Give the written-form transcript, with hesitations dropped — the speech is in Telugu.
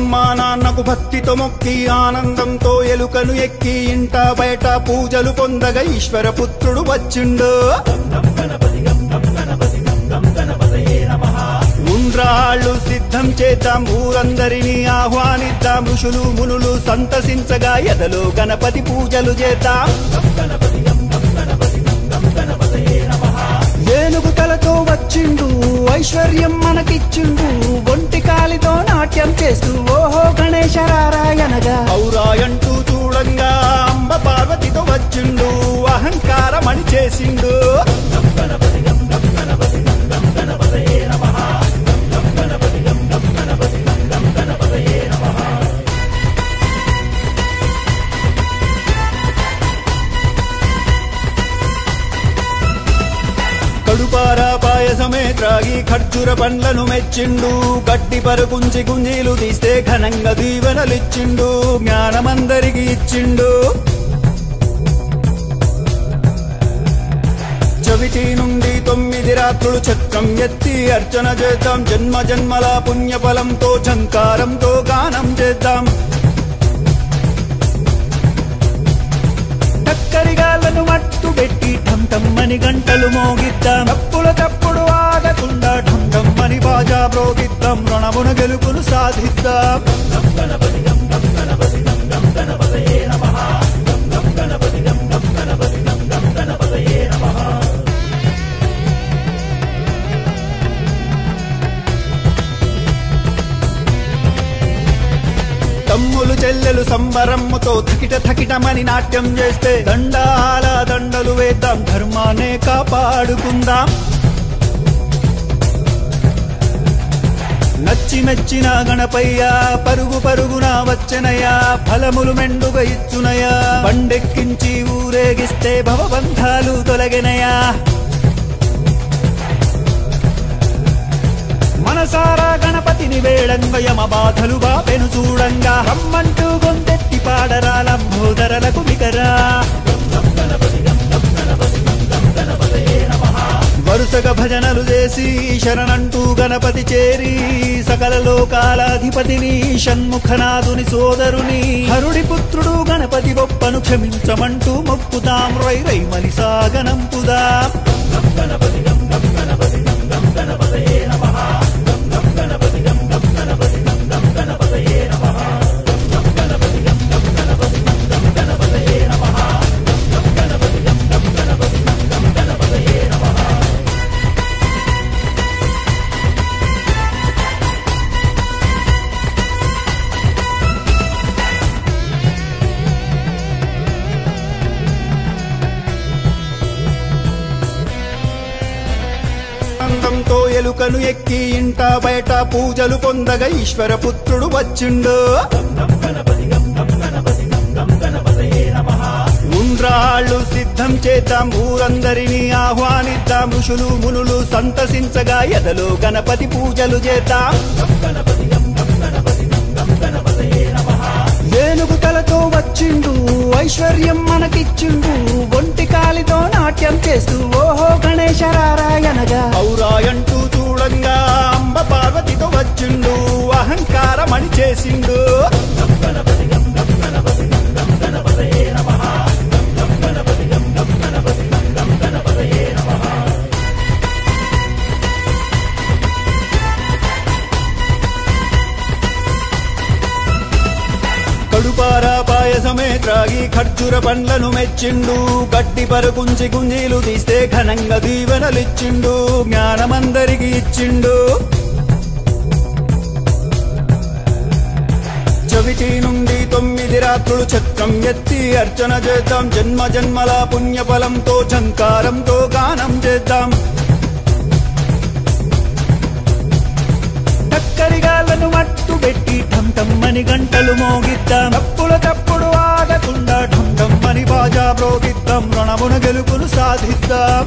అమ్మా నాన్నకు భక్తితో మొక్కి ఆనందంతో ఎలుకను ఎక్కి ఇంట బయట పూజలు పొందగా ఈశ్వర పుత్రుడు వచ్చిండు. ఉండ్రాళ్ళు సిద్ధం చేద్దాం, ఊరందరినీ ఆహ్వానిద్దాం, ఋషులు మునులు సంతసించగా ఎదలో గణపతి పూజలు చేద్దాం. ఏనుగు తలతో వచ్చిండు, ఐశ్వర్యం మనకిచ్చిండు, ఒంటి కాలితో నాట్యం చేస్తూ ఓహో గణేశరారాయనగా ఔరాయంటూ చూడంగా అంబ పార్వతితో వచ్చిండు, అహంకారమణి చేసిండు. కడుపారా పాయసమే త్రాగి ఖర్జూర పండ్లను మెచ్చిండు, గడ్డి పరుకుంచి గుంజీలు తీస్తే ఘనంగా దీవెనలిచ్చిండు, జ్ఞానమందరికి ఇచ్చిండు. చవితి నుండి 9 రాత్రులు చక్రం ఎత్తి అర్చన చేద్దాం, జన్మ జన్మల పుణ్యఫలంతో ఝంకారంతో గానం చేద్దాం. టక్కరిగాళ్లను మట్టు పెట్టి ఠం ఠమ్మని గంటలు మోగిద్దాం, తప్పుల తప్పుడు ఆగకుండా ఠం ఠమ్మని బాజా ప్రోగిద్దాం, రణమున గెలుపును సాధిద్దాం. తమ్ములు చెల్లెలు సంబరమ్మతో థకిట థకిటమని నాట్యం చేస్తే దండాల దండలు వేద్దాం, ధర్మాన్నే కాపాడుకుందాం. నచ్చి మెచ్చిన గణపయ్యా పరుగు పరుగున వచ్చనయా, ఫలములు మెండుగా ఇచ్చునయా, బండెక్కించి ఊరేగిస్తే భవబంధాలు తొలగినయా. మనసారా గణపతిని వేడంగా యమ బాధలు బాపెను చూడంగా, రమ్మంటూ గొంతెత్తి పాడరా లంబోదరలకు వికరా. వరుసగా భజనలు చేసి శరణంటూ గణపతి చేరి సకల లోకాలాధిపతిని షణ్ముఖనాథుని సోదరుని హరుడి పుత్రుడు గణపతి గొప్పను క్షమించమంటూ మొక్కుదాం, రై రై మలి సాగనంపుదాం. ఆనందంతో ఎలుకను ఎక్కి ఇంట బయట పూజలు పొందగా ఈశ్వర పుత్రుడు వచ్చిండు. ఉండ్రాళ్ళు సిద్ధం చేద్దాం, ఊరందరినీ ఆహ్వానిద్దాం, ఋషులు మునులు సంతసించగా ఎదలో గణపతి పూజలు చేద్దాం. ఏనుగు తలతో వచ్చిండు, ఐశ్వర్యం మనకిచ్చిండు, ఒంటి కాలితో నాట్యం చేస్తూ ఓహో గణేశరారాయనగా ఔరాయంటూ చూడంగా అంబ పార్వతితో వచ్చిండు, అహంకారమణి చేసిండు. కడుపారా పాయసమే త్రాగి ఖర్జూర పండ్లను మెచ్చిండు, గడ్డి పరుకుంచి గుంజీలు తీస్తే ఘనంగా దీవెనలిచ్చిండు, జ్ఞానమందరికి ఇచ్చిండు. చవితి నుండి 9 రాత్రులు చక్రం ఎత్తి అర్చన చేద్దాం, జన్మ జన్మల పుణ్యఫలంతో ఝంకారంతో గానం చేద్దాం. టక్కరిగాళ్లను మట్టు పెట్టి ఠం ఠమ్మని గంటలు మోగిద్దాం, తప్పుల తప్పుడు ఆగకుండా ఠం ఠమ్మని బాజా ప్రోగిద్దాం, రణమున గెలుపును సాధిద్దాం.